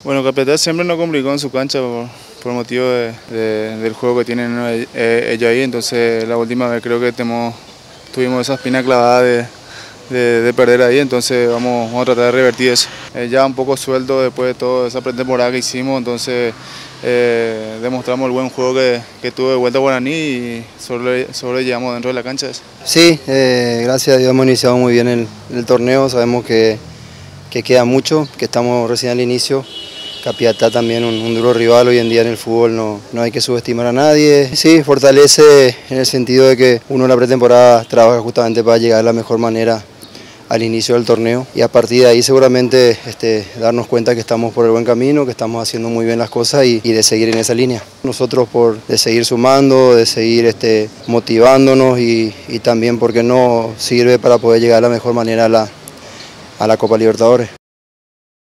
Bueno, Capiatá siempre nos complicó en su cancha por motivo del juego que tienen ellos ahí, entonces la última vez creo que tuvimos esa espina clavada de perder ahí, entonces vamos a tratar de revertir eso. Ya un poco suelto después de toda esa pretemporada que hicimos, entonces demostramos el buen juego que tuvo de vuelta Guaraní y sobrellevamos dentro de la cancha eso. Sí, gracias a Dios hemos iniciado muy bien el torneo, sabemos que queda mucho, que estamos recién al inicio. Capiatá también un duro rival, hoy en día en el fútbol no hay que subestimar a nadie. Sí, fortalece en el sentido de que uno en la pretemporada trabaja justamente para llegar de la mejor manera al inicio del torneo y a partir de ahí seguramente darnos cuenta que estamos por el buen camino, que estamos haciendo muy bien las cosas y de seguir en esa línea. Nosotros de seguir sumando, de seguir motivándonos y también porque no sirve para poder llegar de la mejor manera a la Copa Libertadores.